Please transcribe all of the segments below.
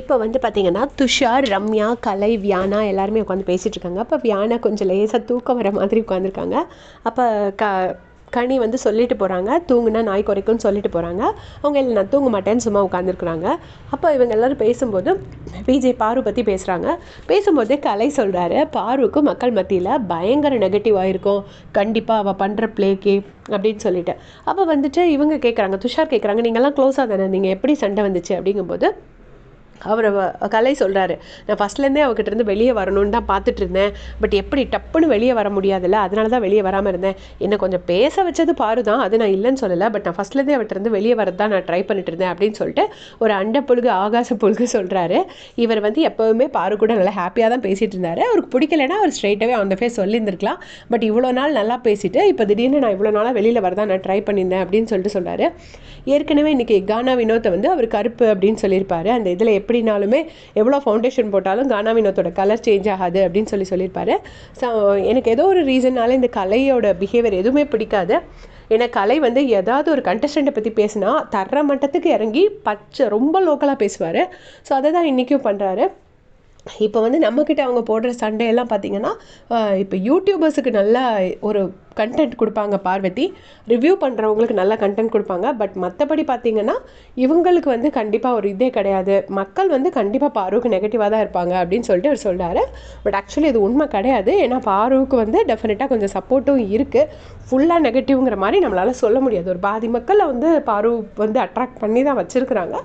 இப்போ வந்து பார்த்தீங்கன்னா, துஷார், ரம்யா, கலை, வியானா எல்லாருமே உட்காந்து பேசிகிட்டு இருக்காங்க. அப்போ வியானா கொஞ்சம் லேசாக தூக்கம் வர மாதிரி உட்காந்துருக்காங்க. அப்போ கனி வந்து சொல்லிட்டு போகிறாங்க, தூங்குனா நாய் குறைக்கும்னு சொல்லிட்டு போகிறாங்க. அவங்க இல்லை நான் தூங்க மாட்டேன்னு சும்மா உட்காந்துருக்குறாங்க. அப்போ இவங்க எல்லோரும் பேசும்போது விஜய் பாரு பற்றி பேசுகிறாங்க. பேசும்போதே கலை சொல்கிறாரு, பாருவுக்கு மக்கள் மத்தியில் பயங்கர நெகட்டிவாக இருக்கும், கண்டிப்பாக அவள் பண்ணுற ப்ளேக்கே அப்படின்னு சொல்லிட்டு. அப்போ வந்துட்டு இவங்க கேட்குறாங்க, துஷார் கேட்குறாங்க, நீங்கள்லாம் க்ளோஸாக தானே, நீங்கள் எப்படி சண்டை வந்துச்சு அப்படிங்கும்போது அவர் கலை சொல்கிறாரு, நான் ஃபஸ்ட்லேருந்தே அவகிட்டேருந்து வெளியே வரணும்னு தான் பார்த்துட்டு இருந்தேன். பட் எப்படி டப்புன்னு வெளியே வர முடியாதுல்ல, அதனால தான் வெளியே வராமல் இருந்தேன். என்னை கொஞ்சம் பேச வச்சது பாரு தான், அது நான் இல்லைன்னு சொல்லலை. பட் நான் ஃபஸ்ட்லேருந்தே அவகிட்டேருந்து வெளியே வரது தான் நான் ட்ரை பண்ணிட்டு இருந்தேன் அப்படின்னு சொல்லிட்டு ஒரு அண்ட புழுகு ஆகாச புழுகு சொல்கிறாரு. இவர் வந்து எப்போவுமே பாரு கூட நல்லா ஹாப்பியாக தான் பேசிகிட்டு இருந்தார். அவருக்கு பிடிக்கலைன்னா அவர் ஸ்ட்ரைட்டாகவே ஆன் த ஃபேஸ் சொல்லியிருந்திருக்கலாம். பட் இவ்வளோ நாள் நல்லா பேசிட்டு இப்போ திடீர்னு நான் இவ்வளோ நாளாக வெளியில் வரதான் நான் ட்ரை பண்ணியிருந்தேன் அப்படின்னு சொல்லிட்டு சொல்கிறாரு. ஏற்கனவே இன்றைக்கி கானா வினோத்தை வந்து அவர் கருப்பு அப்படின்னு சொல்லியிருப்பாரு. அந்த இதில் எப்படினாலுமே எவ்வளோ ஃபவுண்டேஷன் போட்டாலும் கானா வினோத்தோட கலர் சேஞ்ச் ஆகாது அப்படின்னு சொல்லியிருப்பாரு. ஸோ எனக்கு ஏதோ ஒரு ரீசன்னால இந்த கலையோட பிஹேவியர் எதுவுமே பிடிக்காது. ஏன்னா கலை வந்து ஏதாவது ஒரு கண்டஸ்டண்ட்டை பற்றி பேசினா தர்ற மட்டத்துக்கு இறங்கி ரொம்ப லோக்கலாக பேசுவார். ஸோ அதை தான் இன்றைக்கும் பண்ணுறாரு. இப்போ வந்து நம்மக்கிட்ட அவங்க போடுற சண்டையெல்லாம் பார்த்திங்கன்னா, இப்போ யூடியூபர்ஸுக்கு நல்லா ஒரு கண்டென்ட் கொடுப்பாங்க பார்வதி, ரிவ்யூ பண்ணுறவங்களுக்கு நல்ல கண்டென்ட் கொடுப்பாங்க. பட் மற்றபடி பார்த்திங்கன்னா இவங்களுக்கு வந்து கண்டிப்பாக ஒரு இதே கிடையாது. மக்கள் வந்து கண்டிப்பாக பாருவுக்கு நெகட்டிவாக தான் இருப்பாங்க அப்படின்னு சொல்லிட்டு அவர் சொல்கிறாரு. பட் ஆக்சுவலி இது உண்மை கிடையாது. ஏன்னா பாருவுக்கு வந்து டெஃபினட்டாக கொஞ்சம் சப்போர்ட்டும் இருக்குது. ஃபுல்லாக நெகட்டிவ்ங்கிற மாதிரி நம்மளால் சொல்ல முடியாது. ஒரு பாதி மக்களை வந்து பாரு வந்து அட்ராக்ட் பண்ணி தான் வச்சுருக்குறாங்க.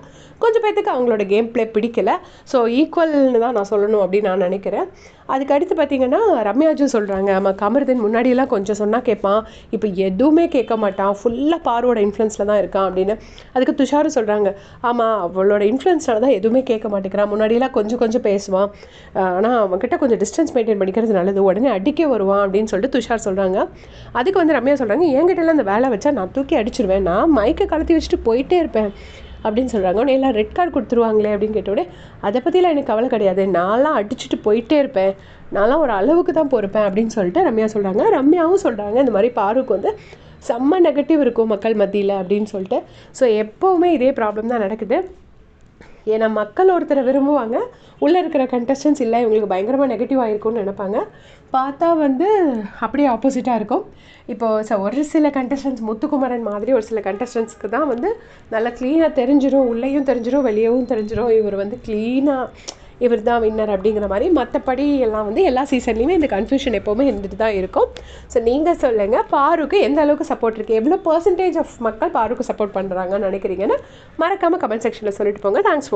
கொஞ்சம் பேர்த்துக்கு அவங்களோட கேம் ப்ளே பிடிக்கல. ஸோ ஈக்குவல்னு தான் நான் சொல்லணும் அப்படின்னு நான் நினைக்கிறேன். அதுக்கு அடுத்து பார்த்திங்கன்னா ரம்யாஜும் சொல்கிறாங்க, ஆமாம் கமருதீன் முன்னாடியெல்லாம் கொஞ்சம் சொன்னால் கேட்பான், இப்போ எதுவுமே கேட்க மாட்டான், ஃபுல்லாக பாருவோட இன்ஃப்ளூயன்ஸில் தான் இருக்கான் அப்படின்னு. அதுக்கு துஷாரும் சொல்கிறாங்க, ஆமாம் அவளோட இன்ஃப்ளூயன்ஸால் தான் எதுவுமே கேட்க மாட்டேங்கிறான், முன்னாடியெல்லாம் கொஞ்சம் கொஞ்சம் பேசுவான், ஆனால் அவன்கிட்ட கொஞ்சம் டிஸ்டன்ஸ் மெயின்டைன் பண்ணிக்கிறது நல்லது, உடனே அடிக்க வருவான் அப்படின்னு சொல்லிட்டு துஷார் சொல்கிறாங்க. அதுக்கு வந்து ரம்யா சொல்கிறாங்க, என்கிட்டலாம் அந்த வேலை வச்சா நான் தூக்கி அடிச்சிடுவேன், நான் மைக்கை கலத்தி வச்சுட்டு போயிட்டே இருப்பேன் அப்படின்னு சொல்கிறாங்க. உடனே எல்லாம் ரெட் கார்டு கொடுத்துருவாங்களே அப்படின்னு கேட்டோடனே, அதை பற்றிலாம் எனக்கு கவலை கிடையாது, நான்லாம் அடிச்சுட்டு போயிட்டே இருப்பேன், நான்லாம் ஒரு அளவுக்கு தான் பொறுப்பேன் அப்படின்னு சொல்லிட்டு ரம்யா சொல்கிறாங்க. ரம்யாவும் சொல்கிறாங்க, இந்த மாதிரி பாருக்கு வந்து செம்ம நெகட்டிவ் இருக்கும் மக்கள் மத்தியில் அப்படின்னு சொல்லிட்டு. ஸோ எப்போவுமே இதே ப்ராப்ளம் தான் நடக்குது. ஏன்னா மக்கள் ஒருத்தரை விரும்புவாங்க, உள்ளே இருக்கிற கண்டஸ்டன்ஸ் இல்லை இவங்களுக்கு பயங்கரமாக நெகட்டிவாக இருக்கும்னு நினைப்பாங்க. பார்த்தா வந்து அப்படியே ஆப்போசிட்டாக இருக்கும். இப்போது ஒரு சில கண்டஸ்டன்ஸ் முத்துக்குமரன் மாதிரி ஒரு சில கண்டஸ்டன்ஸ்க்கு தான் வந்து நல்லா க்ளீனாக தெரிஞ்சிடும், உள்ளேயும் தெரிஞ்சிடும் வெளியவும் தெரிஞ்சிடும் இவர் வந்து க்ளீனாக இவர் தான் வின்னர் அப்படிங்கிற மாதிரி. மற்றபடி எல்லாம் வந்து எல்லா சீசன்லேயுமே இந்த கன்ஃபியூஷன் எப்போவுமே இருந்துட்டு தான் இருக்கும். ஸோ நீங்கள் சொல்லுங்கள், பாருக்கு எந்த அளவுக்கு சப்போர்ட் இருக்குது, எவ்வளோ பர்சன்டேஜ் ஆஃப் மக்கள் பாருக்கு சப்போர்ட் பண்ணுறாங்கன்னு நினைக்கிறீங்கன்னு மறக்காமல் கமெண்ட் செக்ஷனில் சொல்லிட்டு போங்க. Thanks for